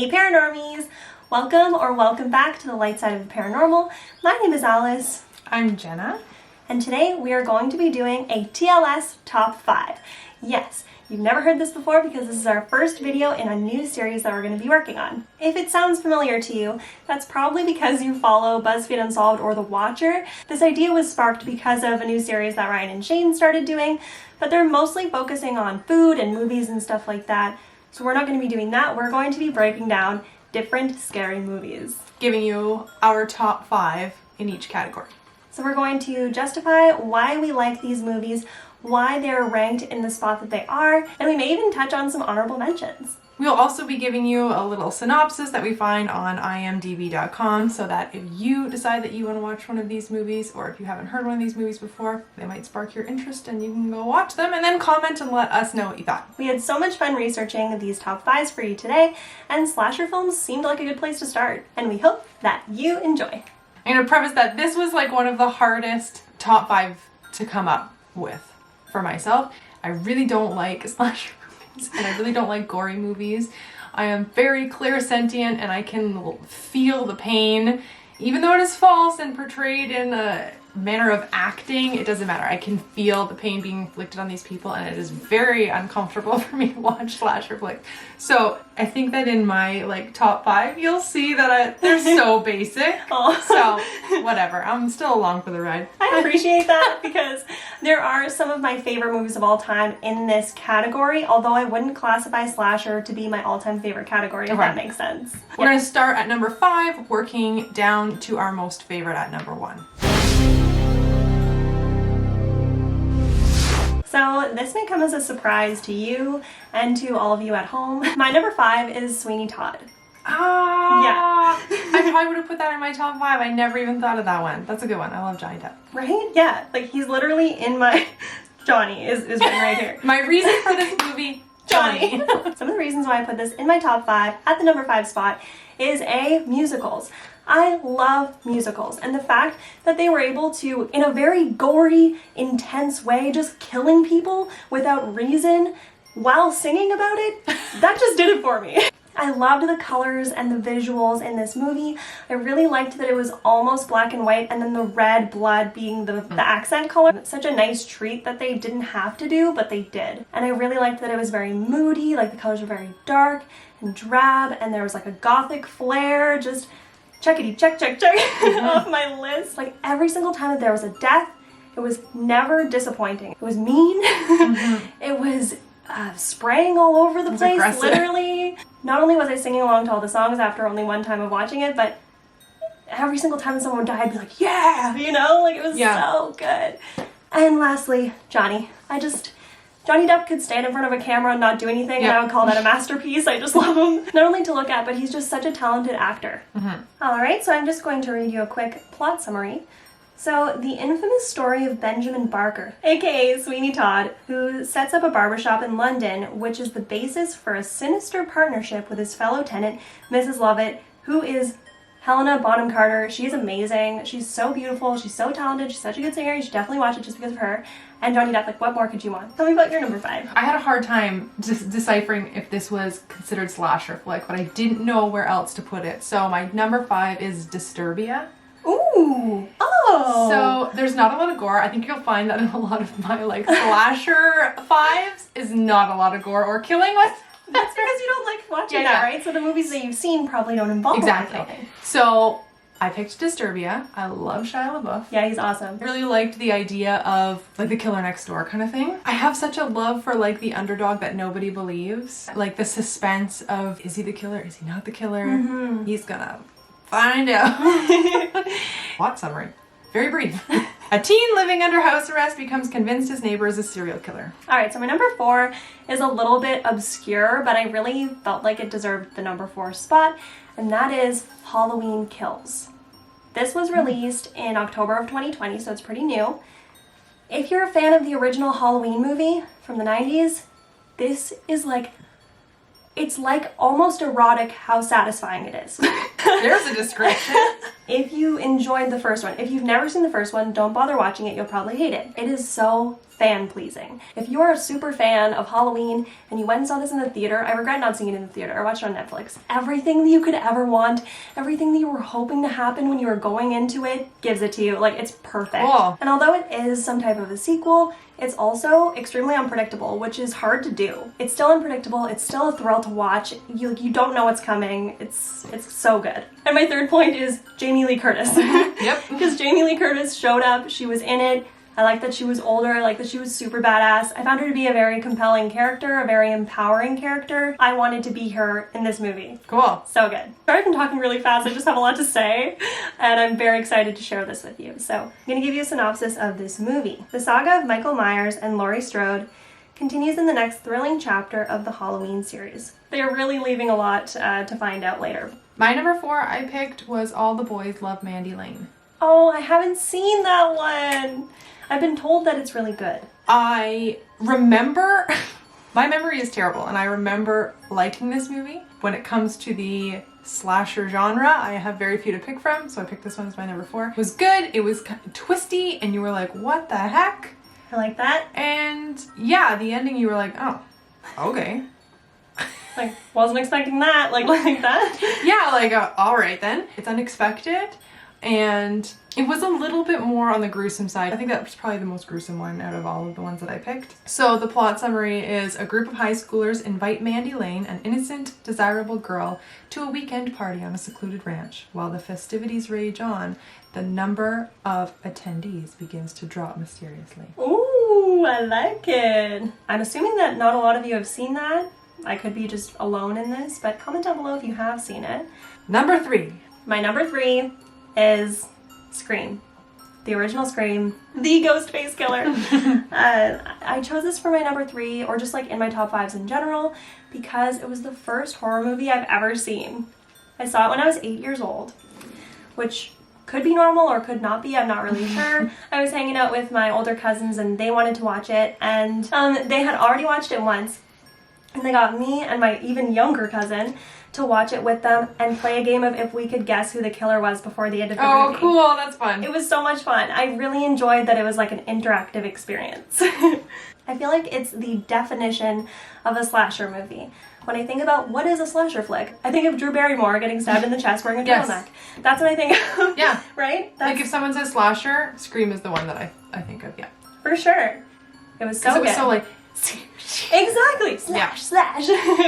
Hey Paranormies! Welcome back to the light side of the paranormal. My name is Alice. I'm Jenna. And today we are going to be doing a TLS top 5. Yes, you've never heard this before because this is our first video in a new series that we're going to be working on. If it sounds familiar to you, that's probably because you follow BuzzFeed Unsolved or The Watcher. This idea was sparked because of a new series that Ryan and Shane started doing, but they're mostly focusing on food and movies and stuff like that. So we're not going to be doing that. We're going to be breaking down different scary movies, Giving you our top 5 in each category. So we're going to justify why we like these movies, why they're ranked in the spot that they are, and we may even touch on some honorable mentions. We'll also be giving you a little synopsis that we find on imdb.com so that if you decide that you want to watch one of these movies, or if you haven't heard one of these movies before, they might spark your interest and you can go watch them and then comment and let us know what you thought. We had so much fun researching these top 5s for you today, and slasher films seemed like a good place to start, and we hope that you enjoy. I'm going to preface that this was like one of the hardest top 5 to come up with for myself. I really don't like slasher movies and I really don't like gory movies. I am very clairsentient and I can feel the pain. Even though it is false and portrayed in a manner of acting, it doesn't matter. I can feel the pain being inflicted on these people and it is very uncomfortable for me to watch slasher flicks. So I think that in my top 5, you'll see that they're so basic. So whatever, I'm still along for the ride. I appreciate that because there are some of my favorite movies of all time in this category, although I wouldn't classify slasher to be my all-time favorite category, if that makes sense. We're going to start at number 5, working down to our most favorite at number 1. So this may come as a surprise to you and to all of you at home. My number 5 is Sweeney Todd. Yeah. I probably would have put that in my top 5. I never even thought of that one. That's a good one. I love Johnny Depp. Right? Yeah. He's literally in my... Johnny is written right here. My reason for this movie, Johnny. Some of the reasons why I put this in my top 5 at the number 5 spot is musicals. I love musicals, and the fact that they were able to, in a very gory, intense way, just killing people without reason while singing about it, that just did it for me. I loved the colors and the visuals in this movie. I really liked that it was almost black and white, and then the red blood being the accent color. It's such a nice treat that they didn't have to do, but they did. And I really liked that it was very moody, the colors were very dark and drab, and there was a gothic flair, just checkity check off my list. Every single time that there was a death, it was never disappointing. It was mean. It was spraying all over the place, aggressive. Literally. Not only was I singing along to all the songs after only one time of watching it, but every single time someone died, I'd be like, yeah, it was so good. And lastly, Johnny. Johnny Depp could stand in front of a camera and not do anything, and I would call that a masterpiece. I just love him. Not only to look at, but he's just such a talented actor. Alright, so I'm just going to read you a quick plot summary. So, the infamous story of Benjamin Barker, aka Sweeney Todd, who sets up a barbershop in London, which is the basis for a sinister partnership with his fellow tenant, Mrs. Lovett, who is Helena Bonham Carter. She's amazing. She's so beautiful. She's so talented. She's such a good singer. You should definitely watch it just because of her. And Johnny Depp, what more could you want? Tell me about your number 5. I had a hard time deciphering if this was considered slasher flick, but I didn't know where else to put it. So my number 5 is Disturbia. Ooh! Oh! So there's not a lot of gore. I think you'll find that in a lot of my slasher 5s is not a lot of gore or killing with. That's because you don't like watching that, right? So the movies that you've seen probably don't involve killing. So I picked Disturbia. I love Shia LaBeouf. Yeah, he's awesome. I really liked the idea of the killer next door kind of thing. I have such a love for the underdog that nobody believes. The suspense of, is he the killer? Is he not the killer? He's gonna find out. Plot summary. Very brief. A teen living under house arrest becomes convinced his neighbor is a serial killer. Alright, so my number 4 is a little bit obscure, but I really felt like it deserved the number 4 spot, and that is Halloween Kills. This was released in October of 2020, so it's pretty new. If you're a fan of the original Halloween movie from the 90s, this is it's almost erotic how satisfying it is. There's a description. If you enjoyed the first one, if you've never seen the first one, don't bother watching it. You'll probably hate it. It is so fan-pleasing. If you are a super fan of Halloween and you went and saw this in the theater, I regret not seeing it in the theater. I watched it on Netflix. Everything that you could ever want, everything that you were hoping to happen when you were going into it, gives it to you. Like, it's perfect. Cool. And although it is some type of a sequel, it's also extremely unpredictable, which is hard to do. It's still unpredictable. It's still a thrill to watch. You don't know what's coming. It's so good. And my third point is Jamie Lee Curtis. Yep. Because Jamie Lee Curtis showed up. She was in it. I like that she was older. I like that she was super badass. I found her to be a very compelling character, a very empowering character. I wanted to be her in this movie. Cool. So good. Sorry if I'm talking really fast. I just have a lot to say, and I'm very excited to share this with you. So I'm going to give you a synopsis of this movie. The saga of Michael Myers and Laurie Strode continues in the next thrilling chapter of the Halloween series. They're really leaving a lot to find out later. My number 4 I picked was All the Boys Love Mandy Lane. Oh, I haven't seen that one. I've been told that it's really good. I remember, my memory is terrible, and I remember liking this movie. When it comes to the slasher genre, I have very few to pick from, so I picked this one as my number 4. It was good, it was kind of twisty, and you were like, what the heck? I like that. And yeah, the ending you were like, oh, okay. Like, wasn't expecting that, like that. Yeah, like, all right then. It's unexpected, and it was a little bit more on the gruesome side. I think that was probably the most gruesome one out of all of the ones that I picked. So the plot summary is a group of high schoolers invite Mandy Lane, an innocent, desirable girl, to a weekend party on a secluded ranch. While the festivities rage on, the number of attendees begins to drop mysteriously. Ooh, I like it. I'm assuming that not a lot of you have seen that. I could be just alone in this, but comment down below if you have seen it. Number 3. My number 3 is Scream. The original Scream. The ghost face killer. I chose this for my number 3, or just like in my top 5s in general, because it was the first horror movie I've ever seen. I saw it when I was 8 years old, which could be normal or could not be, I'm not really sure. I was hanging out with my older cousins and they wanted to watch it, and they had already watched it once, and they got me and my even younger cousin to watch it with them and play a game of if we could guess who the killer was before the end of the movie. Oh, cool, that's fun. It was so much fun. I really enjoyed that it was like an interactive experience. I feel like it's the definition of a slasher movie. When I think about what is a slasher flick, I think of Drew Barrymore getting stabbed in the chest wearing a Yes. turtleneck. That's what I think of. Yeah. Right? Like if someone says slasher, Scream is the one that I think of, yeah. For sure. It was so Because it was good. so like, Exactly. Slash, Yeah. slash.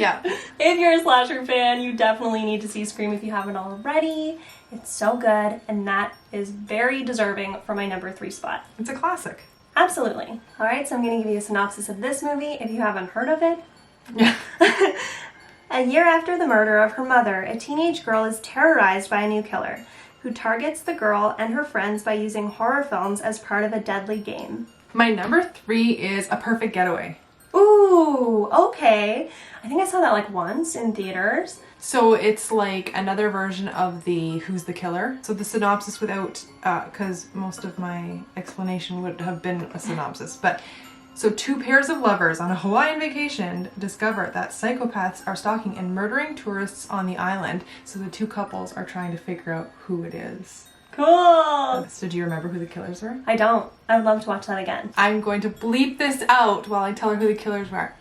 yeah. If you're a slasher fan, you definitely need to see Scream if you haven't already. It's so good, and that is very deserving for my number 3 spot. It's a classic. Absolutely. All right, so I'm going to give you a synopsis of this movie if you haven't heard of it. Yeah. A year after the murder of her mother, a teenage girl is terrorized by a new killer who targets the girl and her friends by using horror films as part of a deadly game. My number 3 is A Perfect Getaway. Ooh, okay. I think I saw that like once in theaters. So it's like another version of the Who's the Killer. So the synopsis without, because most of my explanation would have been a synopsis, but so 2 pairs of lovers on a Hawaiian vacation discover that psychopaths are stalking and murdering tourists on the island. So the 2 couples are trying to figure out who it is. Cool. So do you remember who the killers were? I don't. I would love to watch that again. I'm going to bleep this out while I tell her who the killers were.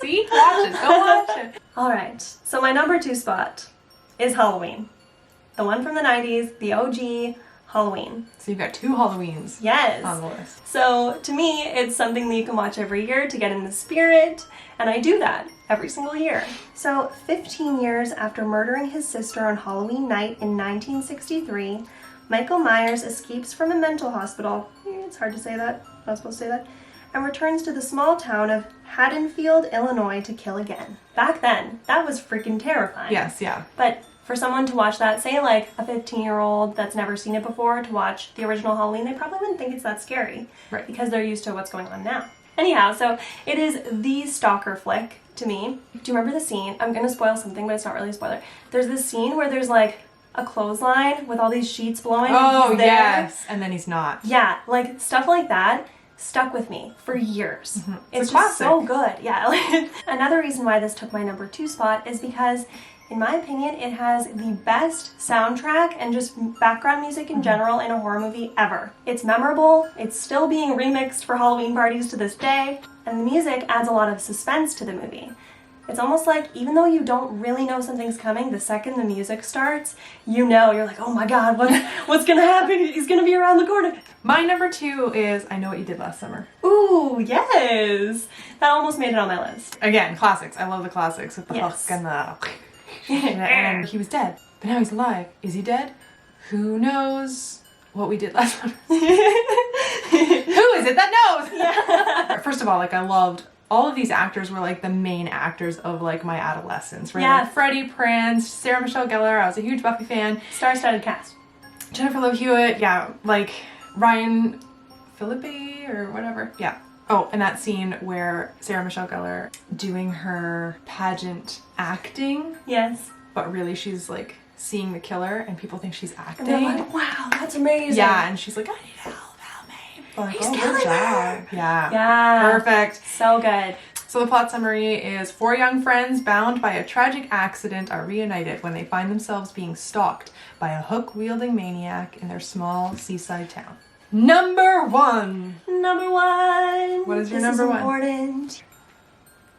See? Watch it. Go watch it. All right. So my number 2 spot is Halloween. The one from the 90s, the OG Halloween. So you've got 2 Halloweens Yes. on the list. So to me, it's something that you can watch every year to get in the spirit, and I do that every single year. So 15 years after murdering his sister on Halloween night in 1963, Michael Myers escapes from a mental hospital. It's hard to say that. I'm not supposed to say that. And returns to the small town of Haddonfield, Illinois to kill again. Back then, that was freaking terrifying. Yes, yeah. But for someone to watch that, say like a 15-year-old that's never seen it before, to watch the original Halloween, they probably wouldn't think it's that scary. Right. Because they're used to what's going on now. Anyhow, so it is the stalker flick to me. Do you remember the scene? I'm going to spoil something, but it's not really a spoiler. There's this scene where there's like a clothesline with all these sheets blowing. Oh, and he's there. yes. And then he's not. Yeah, like stuff like that stuck with me for years. It's It's a just so classic. good. Yeah. Another reason why this took my number 2 spot is because, in my opinion, it has the best soundtrack and just background music in general in a horror movie ever. It's memorable, it's still being remixed for Halloween parties to this day, and the music adds a lot of suspense to the movie. It's almost like, even though you don't really know something's coming, the second the music starts, you know, you're like, oh my god, what's gonna happen? He's gonna be around the corner. My number 2 is I Know What You Did Last Summer. Ooh, yes! That almost made it on my list. Again, classics. I love the classics with the Yes. hook and the... and he was dead, but now he's alive. Is he dead? Who knows what we did last summer? Who is it that knows? First of all, like, I loved all of these actors were like the main actors of like my adolescence, right? Yeah. Like Freddie Prinze, Sarah Michelle Gellar. I was a huge Buffy fan. Star-studded cast. Jennifer Love Hewitt, yeah, like Ryan Phillippe or whatever, yeah. Oh, and that scene where Sarah Michelle Gellar doing her pageant acting, Yes. but really she's like seeing the killer and people think she's And acting. they're like, wow, that's amazing. Yeah, and she's like, I need help me. Like, He's oh, killing good job. her. Yeah. Yeah. Perfect. So good. So the plot summary is 4 young friends bound by a tragic accident are reunited when they find themselves being stalked by a hook-wielding maniac in their small seaside town. Number 1. Number 1. What is your This number is 1? important.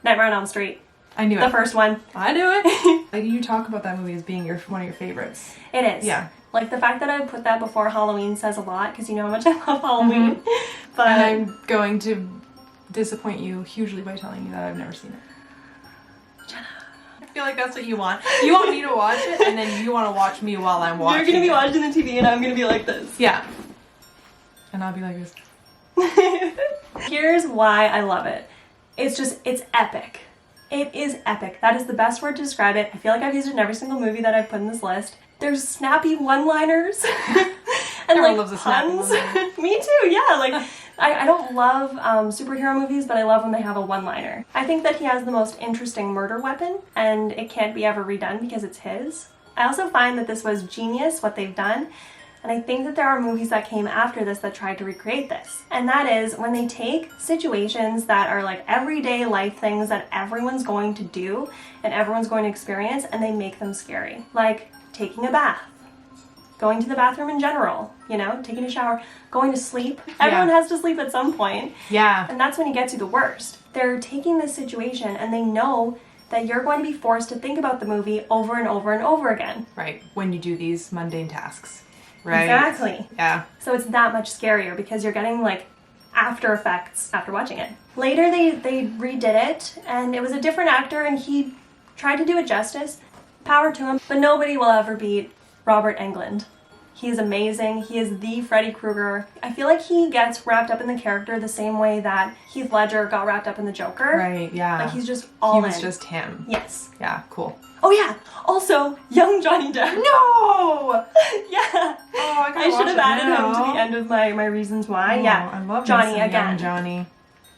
Nightmare on Elm Street. I knew The it. first one. I knew it. Like, you talk about that movie as being one of your favorites. It is. Yeah. Like, the fact that I put that before Halloween says a lot, because you know how much I love Halloween. But And I'm going to disappoint you hugely by telling you that I've never seen it. Jenna. I feel like that's what you want. You want me to watch it, and then you want to watch me while I'm watching You're going to be it. watching the TV, and I'm going to be like this. Yeah. And I'll be like this. Here's why I love it. It's epic. It is epic. That is the best word to describe it. I feel like I've used it in every single movie that I've put in this list. There's snappy one-liners and Everyone like loves a snappy puns. one-liner. Me too, yeah. Like I don't love superhero movies, but I love when they have a one-liner. I think that he has the most interesting murder weapon, and it can't be ever redone because it's his. I also find that this was genius, what they've done. And I think that there are movies that came after this that tried to recreate this. And that is when they take situations that are like everyday life things that everyone's going to do and everyone's going to experience, and they make them scary. Like taking a bath, going to the bathroom in general, you know, taking a shower, going to sleep. Everyone has to sleep at some point. Yeah. And that's when it gets you the worst. They're taking this situation and they know that you're going to be forced to think about the movie over and over and over again. Right. When you do these mundane tasks. Right. Exactly. Yeah. So it's that much scarier because you're getting like after effects after watching it. Later they redid it and it was a different actor and he tried to do it justice. Power to him, but nobody will ever beat Robert Englund. He is amazing. He is the Freddy Krueger. I feel like he gets wrapped up in the character the same way that Heath Ledger got wrapped up in the Joker. Right, yeah. Like he's just all in. He was just him. Yes. Yeah, cool. Oh yeah. Also, young Johnny Depp. No! Yeah. Oh, I I should have added him to the end of my reasons why. Oh, Yeah. I love Johnny me some again. young Johnny.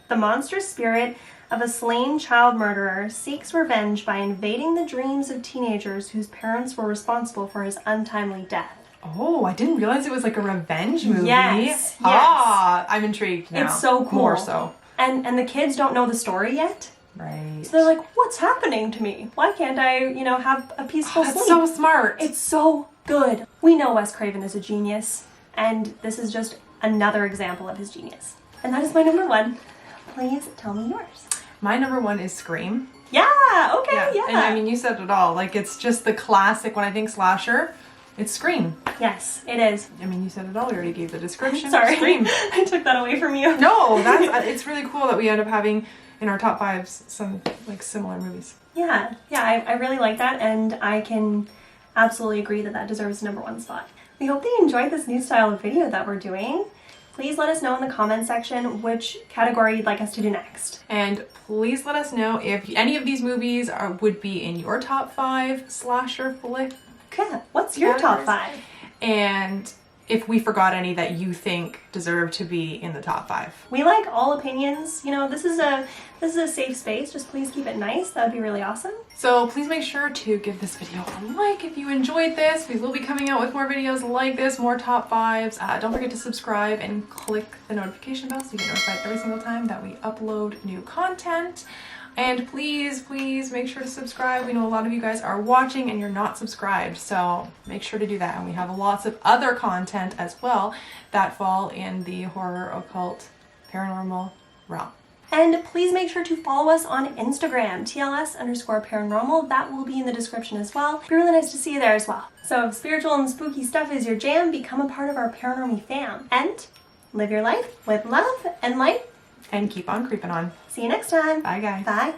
The monstrous spirit of a slain child murderer seeks revenge by invading the dreams of teenagers whose parents were responsible for his untimely death. Oh, I didn't realize it was like a revenge movie. Yes, Ah, I'm intrigued now. It's so cool. More so. And the kids don't know the story yet. Right. So they're like, what's happening to me? Why can't I, have a peaceful That's sleep? so smart. It's so good. We know Wes Craven is a genius, and this is just another example of his genius. And that is my number 1. Please tell me yours. My number 1 is Scream. Yeah, okay, yeah. And I mean, you said it all. Like, it's just the classic, when I think slasher, it's Scream. Yes, it is. I mean, you said it all. We already gave the description. Sorry, Scream. I took that away from you. No, it's really cool that we end up having in our top 5s some like similar movies. Yeah, I really like that, and I can absolutely agree that deserves number 1 spot. We hope that you enjoyed this new style of video that we're doing. Please let us know in the comment section which category you'd like us to do next. And please let us know if any of these movies would be in your top 5 slasher flick. Yeah, what's your top Categories. 5? And if we forgot any that you think deserve to be in the top 5. We like all opinions. You know, this is a safe space. Just please keep it nice. That would be really awesome. So please make sure to give this video a like if you enjoyed this. We will be coming out with more videos like this, more top 5s. Don't forget to subscribe and click the notification bell so you get notified every single time that we upload new content. And please make sure to subscribe. We know a lot of you guys are watching and you're not subscribed, so make sure to do that. And we have lots of other content as well that fall in the horror, occult, paranormal realm. And please make sure to follow us on Instagram, TLS_paranormal. That will be in the description as well. It'd be really nice to see you there as well. So if spiritual and spooky stuff is your jam, become a part of our Paranormy fam. And live your life with love and light. And keep on creeping on. See you next time. Bye, guys. Bye.